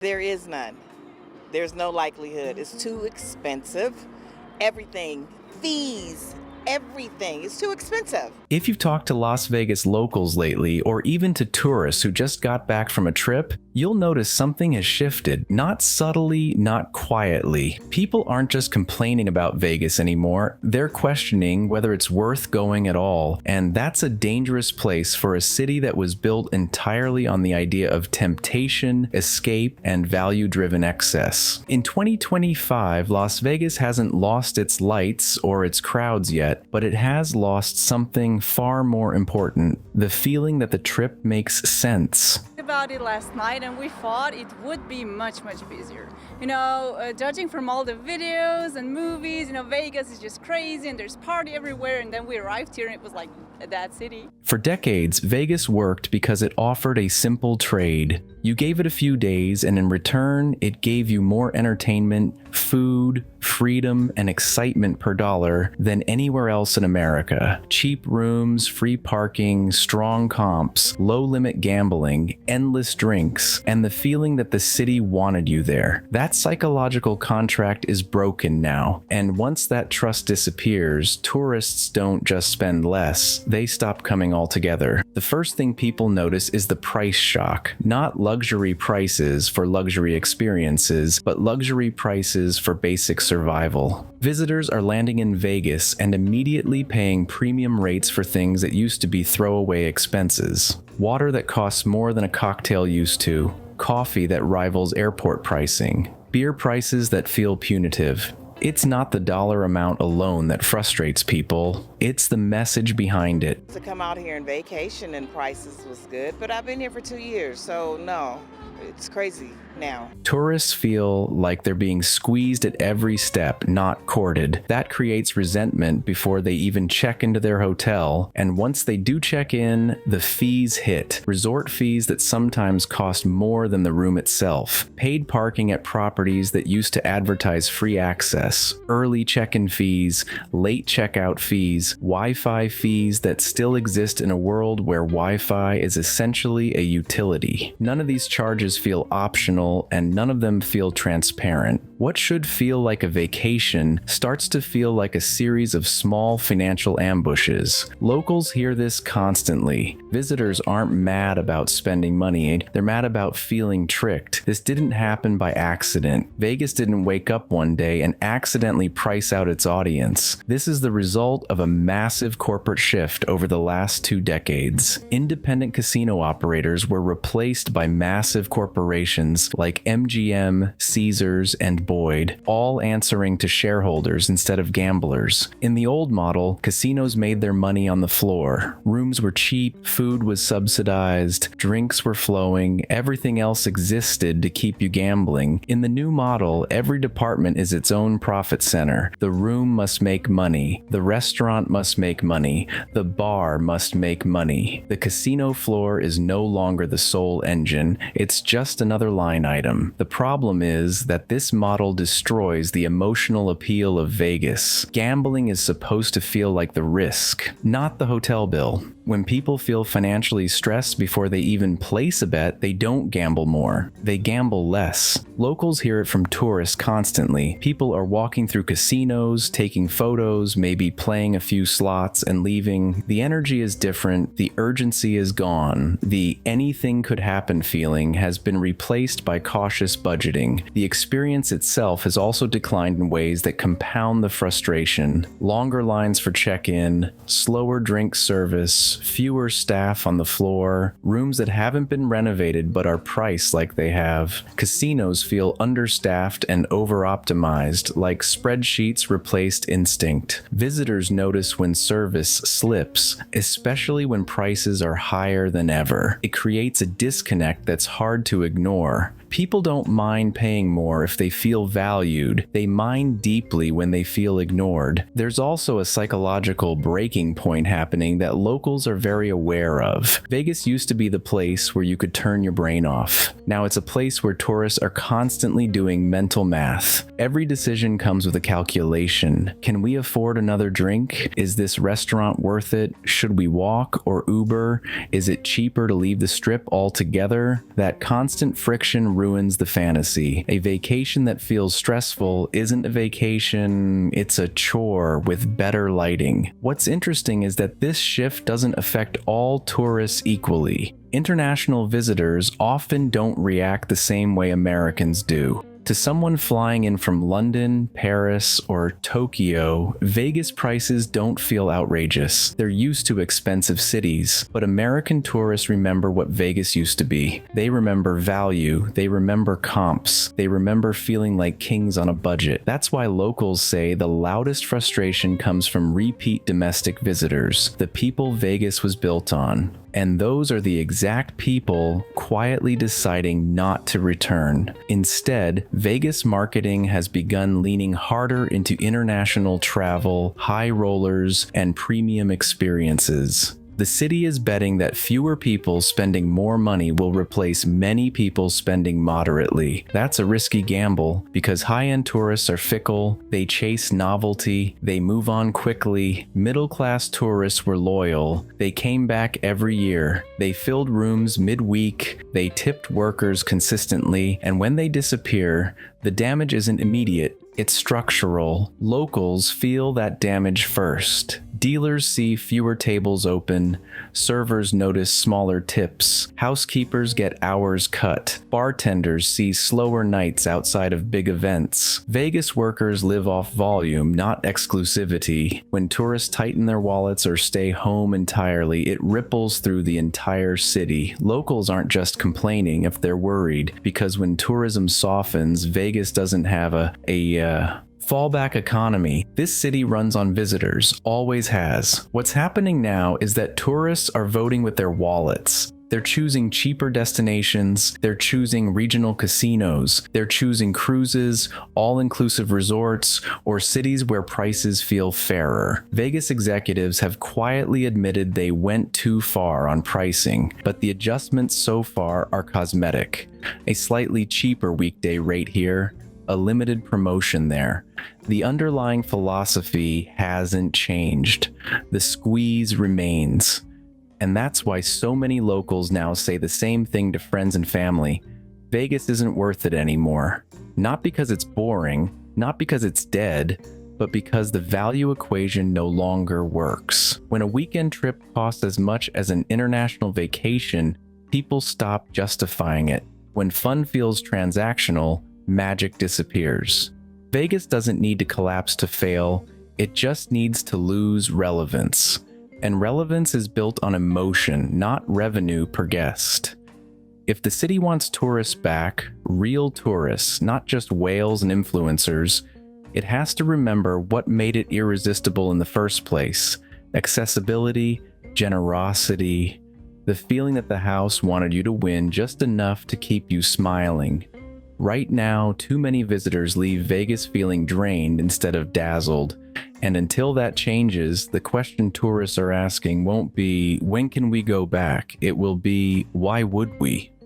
There is none. There's no likelihood. It's too expensive. Everything, fees, everything is too expensive. If you've talked to Las Vegas locals lately, or even to tourists who just got back from a trip, you'll notice something has shifted. Not subtly, not quietly. People aren't just complaining about Vegas anymore, they're questioning whether it's worth going at all. And that's a dangerous place for a city that was built entirely on the idea of temptation, escape, and value-driven excess. In 2025, Las Vegas hasn't lost its lights or its crowds yet, but it has lost something far more important: the feeling that the trip makes sense. About it last night, and we thought it would be much busier. Judging from all the videos and movies, Vegas is just crazy and there's party everywhere, and then we arrived here and it was like a dead city. For decades, Vegas worked because it offered a simple trade. You gave it a few days, and in return, it gave you more entertainment, food, freedom, and excitement per dollar than anywhere else in America. Cheap rooms, free parking, strong comps, low-limit gambling, endless drinks, and the feeling that the city wanted you there. That psychological contract is broken now, and once that trust disappears, tourists don't just spend less, they stop coming altogether. The first thing people notice is the price shock. Not luxury prices for luxury experiences, but luxury prices for basic survival. Visitors are landing in Vegas and immediately paying premium rates for things that used to be throwaway expenses. Water that costs more than a cocktail used to, coffee that rivals airport pricing, beer prices that feel punitive. It's not the dollar amount alone that frustrates people, it's the message behind it. To come out here and vacation and prices was good, but I've been here for 2 years, so no, it's crazy now. Tourists feel like they're being squeezed at every step, not courted. That creates resentment before they even check into their hotel, and once they do check in, the fees hit. Resort fees that sometimes cost more than the room itself. Paid parking at properties that used to advertise free access. Early check-in fees, late checkout fees, Wi-Fi fees that still exist in a world where Wi-Fi is essentially a utility. None of these charges feel optional, and none of them feel transparent. What should feel like a vacation starts to feel like a series of small financial ambushes. Locals hear this constantly. Visitors aren't mad about spending money, they're mad about feeling tricked. This didn't happen by accident. Vegas didn't wake up one day and accidentally price out its audience. This is the result of a massive corporate shift over the last 2 decades. Independent casino operators were replaced by massive corporations like MGM, Caesars, and Boyd, all answering to shareholders instead of gamblers. In the old model, casinos made their money on the floor. Rooms were cheap, food was subsidized, drinks were flowing, everything else existed to keep you gambling. In the new model, every department is its own profit center. The room must make money, the restaurant must make money, the bar must make money. The casino floor is no longer the sole engine, it's just another line item. The problem is that this model destroys the emotional appeal of Vegas. Gambling is supposed to feel like the risk, not the hotel bill. When people feel financially stressed before they even place a bet, they don't gamble more, they gamble less. Locals hear it from tourists constantly. People are walking through casinos, taking photos, maybe playing a few slots and leaving. The energy is different, the urgency is gone. The anything could happen feeling has been replaced by cautious budgeting. The experience itself has also declined in ways that compound the frustration. Longer lines for check-in, slower drink service, fewer staff on the floor, rooms that haven't been renovated but are priced like they have. Casinos feel understaffed and over-optimized, like spreadsheets replaced instinct. Visitors notice when service slips, especially when prices are higher than ever. It creates a disconnect that's hard to ignore. People don't mind paying more if they feel valued. They mind deeply when they feel ignored. There's also a psychological breaking point happening that locals are very aware of. Vegas used to be the place where you could turn your brain off. Now it's a place where tourists are constantly doing mental math. Every decision comes with a calculation. Can we afford another drink? Is this restaurant worth it? Should we walk or Uber? Is it cheaper to leave the strip altogether? That constant friction ruins the fantasy. A vacation that feels stressful isn't a vacation, it's a chore with better lighting. What's interesting is that this shift doesn't affect all tourists equally. International visitors often don't react the same way Americans do. To someone flying in from London, Paris, or Tokyo, Vegas prices don't feel outrageous. They're used to expensive cities. But American tourists remember what Vegas used to be. They remember value, they remember comps, they remember feeling like kings on a budget. That's why locals say the loudest frustration comes from repeat domestic visitors, the people Vegas was built on. And those are the exact people quietly deciding not to return. Instead, Vegas marketing has begun leaning harder into international travel, high rollers, and premium experiences. The city is betting that fewer people spending more money will replace many people spending moderately. That's a risky gamble because high-end tourists are fickle, they chase novelty, they move on quickly. Middle-class tourists were loyal, they came back every year, they filled rooms midweek, they tipped workers consistently, and when they disappear, the damage isn't immediate. It's structural. Locals feel that damage first. Dealers see fewer tables open, servers notice smaller tips, housekeepers get hours cut, bartenders see slower nights outside of big events. Vegas workers live off volume, not exclusivity. When tourists tighten their wallets or stay home entirely, it ripples through the entire city. Locals aren't just complaining if they're worried, because when tourism softens, Vegas doesn't have a fallback economy. This city runs on visitors, always has. What's happening now is that tourists are voting with their wallets. They're choosing cheaper destinations, they're choosing regional casinos, they're choosing cruises, all-inclusive resorts, or cities where prices feel fairer. Vegas executives have quietly admitted they went too far on pricing, but the adjustments so far are cosmetic. A slightly cheaper weekday rate here, a limited promotion there. The underlying philosophy hasn't changed. The squeeze remains. And that's why so many locals now say the same thing to friends and family. Vegas isn't worth it anymore. Not because it's boring, not because it's dead, but because the value equation no longer works. When a weekend trip costs as much as an international vacation, people stop justifying it. When fun feels transactional, magic disappears. Vegas doesn't need to collapse to fail, it just needs to lose relevance. And relevance is built on emotion, not revenue per guest. If the city wants tourists back, real tourists, not just whales and influencers, it has to remember what made it irresistible in the first place. Accessibility, generosity, the feeling that the house wanted you to win just enough to keep you smiling. Right now, too many visitors leave Vegas feeling drained instead of dazzled. And until that changes, the question tourists are asking won't be, when can we go back? It will be, why would we?